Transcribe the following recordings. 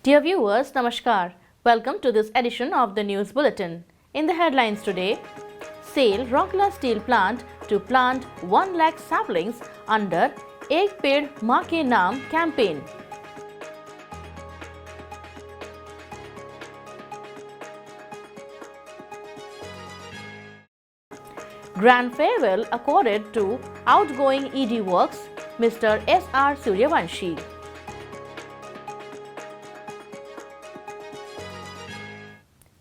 Dear viewers, Namaskar. Welcome to this edition of the News Bulletin. In the headlines today, SAIL Rourkela Steel Plant to plant 1 lakh saplings under Ek Ped Maa Ke Naam campaign. Grand farewell accorded to outgoing ED Works, Mr. S.R. Suryavanshi.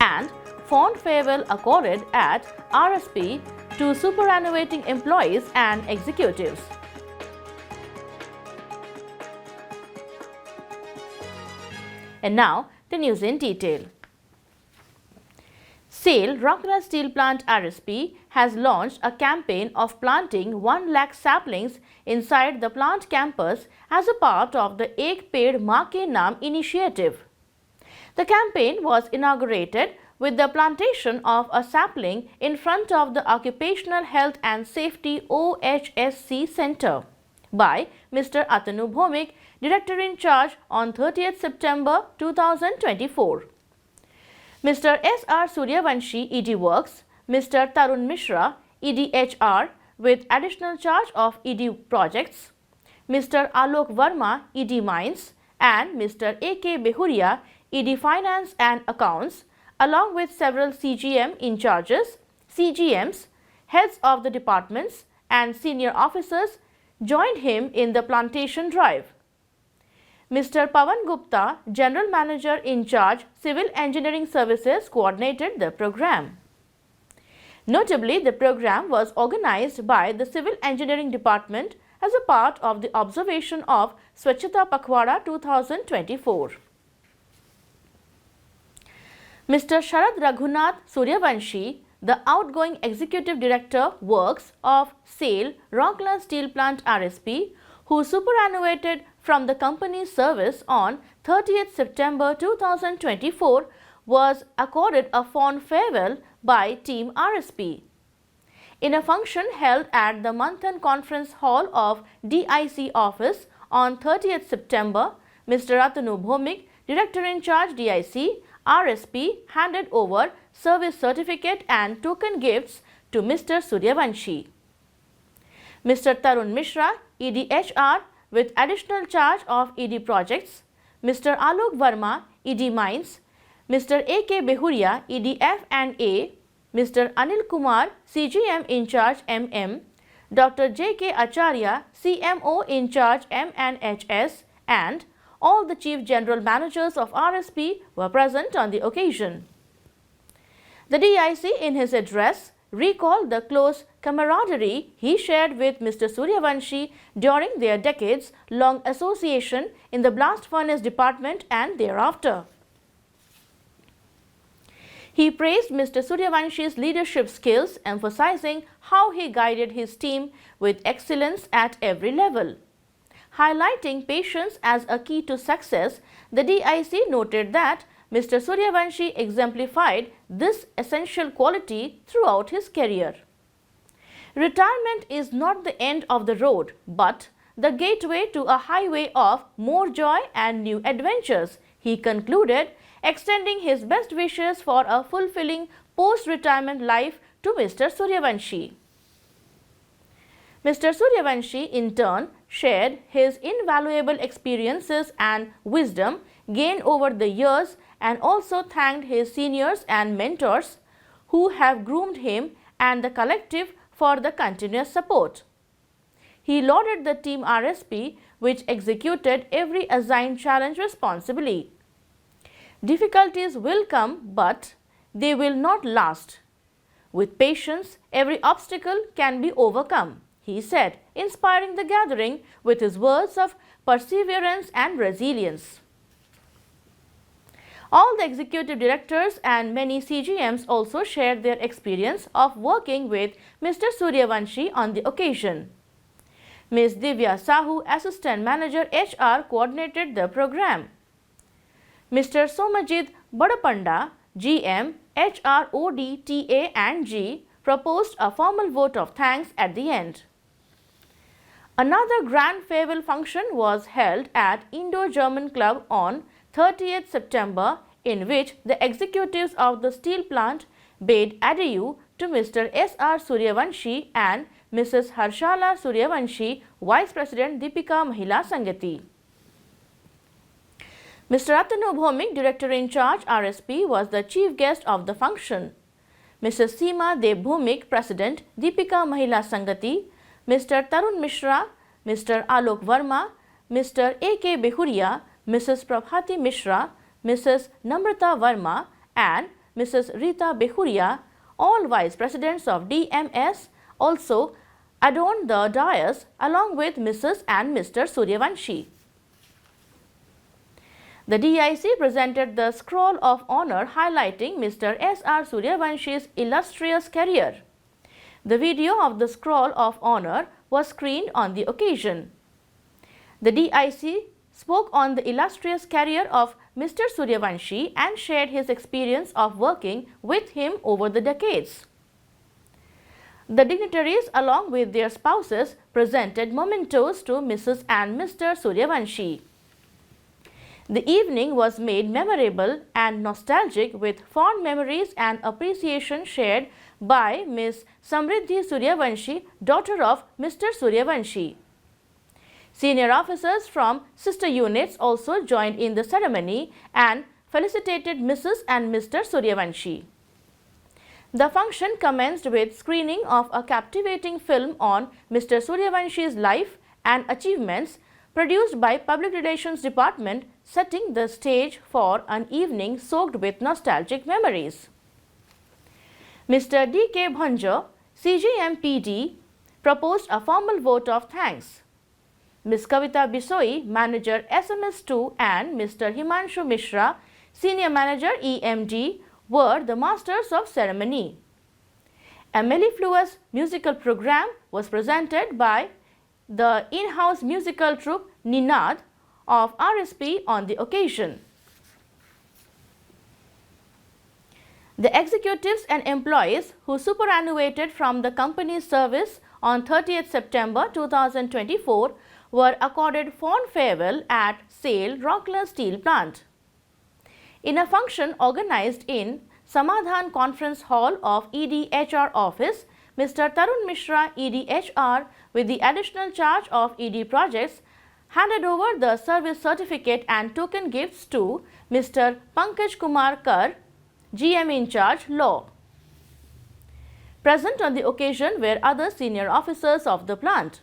And fond farewell accorded at RSP to superannuating employees and executives. And now the news in detail. SAIL Rourkela Steel Plant RSP has launched a campaign of planting 1 lakh saplings inside the plant campus as a part of the Ek Ped Maa Ke Naam initiative. The campaign was inaugurated with the plantation of a sapling in front of the Occupational Health and Safety OHSC Center by Mr. Atanu Bhomik, Director in Charge, on 30th September 2024. Mr. S.R. Suryavanshi, ED Works, Mr. Tarun Mishra, EDHR, with additional charge of ED projects, Mr. Alok Verma, ED Mines, and Mr. A.K. Behuria, ED Finance and Accounts, along with several CGM in charges, CGMs, heads of the departments, and senior officers joined him in the plantation drive. Mr. Pawan Gupta, General Manager in charge, Civil Engineering Services, coordinated the program. Notably, the program was organized by the Civil Engineering Department as a part of the observation of Swachhata Pakhwada 2024. Mr. Sharad Raghunath Suryavanshi, the outgoing Executive Director Works of SAIL Rourkela Steel Plant RSP, who superannuated from the company's service on 30th September 2024, was accorded a fond farewell by Team RSP. In a function held at the Manthan Conference Hall of DIC office on 30th September, Mr. Atanu Bhomik, Director in Charge DIC, RSP, handed over service certificate and token gifts to Mr. Suryavanshi. Mr. Tarun Mishra, EDHR, with additional charge of ED projects, Mr. Alok Verma, ED Mines, Mr. A.K. Behuria, EDF and A, Mr. Anil Kumar, CGM in charge MM, Dr. J.K. Acharya, CMO in charge M&HS, and all the Chief General Managers of RSP were present on the occasion. The DIC, in his address, recalled the close camaraderie he shared with Mr. Suryavanshi during their decades-long association in the blast furnace department and thereafter. He praised Mr. Suryavanshi's leadership skills, emphasizing how he guided his team with excellence at every level. Highlighting patience as a key to success, the DIC noted that Mr. Suryavanshi exemplified this essential quality throughout his career. Retirement is not the end of the road, but the gateway to a highway of more joy and new adventures, he concluded, extending his best wishes for a fulfilling post-retirement life to Mr. Suryavanshi. Mr. Suryavanshi, in turn, shared his invaluable experiences and wisdom gained over the years and also thanked his seniors and mentors who have groomed him and the collective for the continuous support. He lauded the Team RSP, which executed every assigned challenge responsibly. Difficulties will come, but they will not last. With patience, every obstacle can be overcome, he said, inspiring the gathering with his words of perseverance and resilience. All the executive directors and many CGMs also shared their experience of working with Mr. Suryavanshi on the occasion. Ms. Divya Sahu, Assistant Manager HR, coordinated the program. Mr. Somajit Badapanda, GM, HR, OD, TA and G, proposed a formal vote of thanks at the end. Another grand farewell function was held at Indo-German Club on 30th September, in which the executives of the steel plant bade adieu to Mr. S.R. Suryavanshi and Mrs. Harshala Suryavanshi, Vice President Deepika Mahila Sangati. Mr. Atanu Bhomik, Director in Charge RSP, was the chief guest of the function. Mrs. Seema Deb Bhomik, President Deepika Mahila Sangati, Mr. Tarun Mishra, Mr. Alok Verma, Mr. A.K. Behuria, Mrs. Prabhati Mishra, Mrs. Namrata Verma and Mrs. Rita Behuria, all Vice Presidents of DMS, also adorned the dais along with Mrs. and Mr. Suryavanshi. The DIC presented the Scroll of Honor highlighting Mr. S.R. Suryavanshi's illustrious career. The video of the Scroll of Honor was screened on the occasion. The DIC spoke on the illustrious career of Mr. Suryavanshi and shared his experience of working with him over the decades. The dignitaries, along with their spouses, presented mementos to Mrs. and Mr. Suryavanshi. The evening was made memorable and nostalgic with fond memories and appreciation shared by Ms. Samriddhi Suryavanshi, daughter of Mr. Suryavanshi. Senior officers from sister units also joined in the ceremony and felicitated Mrs. and Mr. Suryavanshi. The function commenced with screening of a captivating film on Mr. Suryavanshi's life and achievements produced by Public Relations Department, setting the stage for an evening soaked with nostalgic memories. Mr. D.K. Bhanjar, CGM PD, proposed a formal vote of thanks. Ms. Kavita Bisoi, Manager SMS2 and Mr. Himanshu Mishra, Senior Manager EMD, were the masters of ceremony. A mellifluous musical program was presented by the in-house musical troupe Ninad of RSP on the occasion. The executives and employees who superannuated from the company's service on 30th September 2024 were accorded fond farewell at SAIL Rourkela Steel Plant. In a function organized in Samadhan Conference Hall of EDHR office, Mr. Tarun Mishra, EDHR, with the additional charge of ED projects, handed over the service certificate and token gifts to Mr. Pankaj Kumar Kar, GM in charge Law. Present on the occasion were other senior officers of the plant.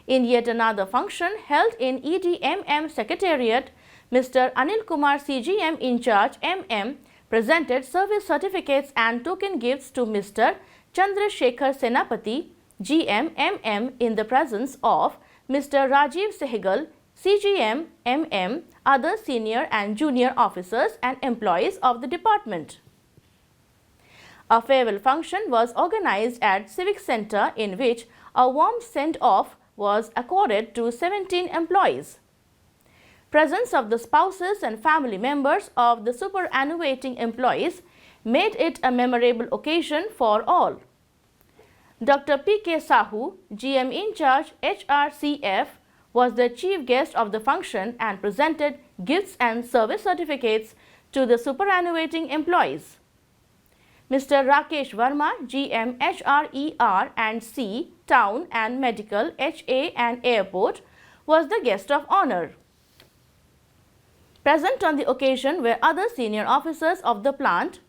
In yet another function held in EDMM Secretariat, Mr. Anil Kumar, CGM in charge MM, presented service certificates and token gifts to Mr. Chandrasekhar Senapati, GM MM, in the presence of Mr. Rajiv Sehgal, CGM MM, other senior and junior officers and employees of the department. A farewell function was organized at Civic Center in which a warm send-off was accorded to 17 employees. Presence of the spouses and family members of the superannuating employees made it a memorable occasion for all. Dr. P.K. Sahu, GM in charge HRCF, was the chief guest of the function and presented gifts and service certificates to the superannuating employees. Mr. Rakesh Verma, GM HRER and C, Town and Medical, HA and Airport, was the guest of honor. Present on the occasion were other senior officers of the plant.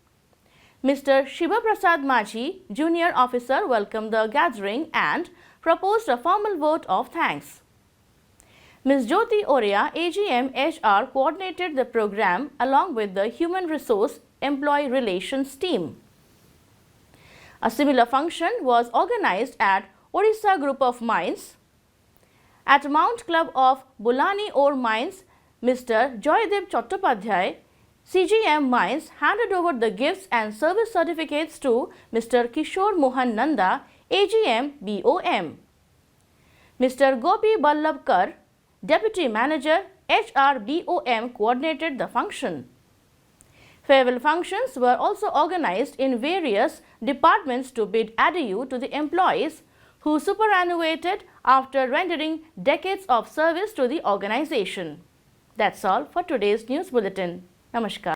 Mr. Shiva Prasad Maji, junior officer, welcomed the gathering and proposed a formal vote of thanks. Ms. Jyoti Oria, AGM HR, coordinated the program along with the Human Resource Employee Relations team. A similar function was organized at Odisha Group of Mines. At Mount Club of Bulani Ore Mines, Mr. Joydev Chattopadhyay, CGM Mines, handed over the gifts and service certificates to Mr. Kishore Mohan Nanda, AGM BOM. Mr. Gopi Ballabkar, Deputy Manager HR BOM, coordinated the function. Farewell functions were also organized in various departments to bid adieu to the employees who superannuated after rendering decades of service to the organization. That's all for today's news bulletin. Namaskar.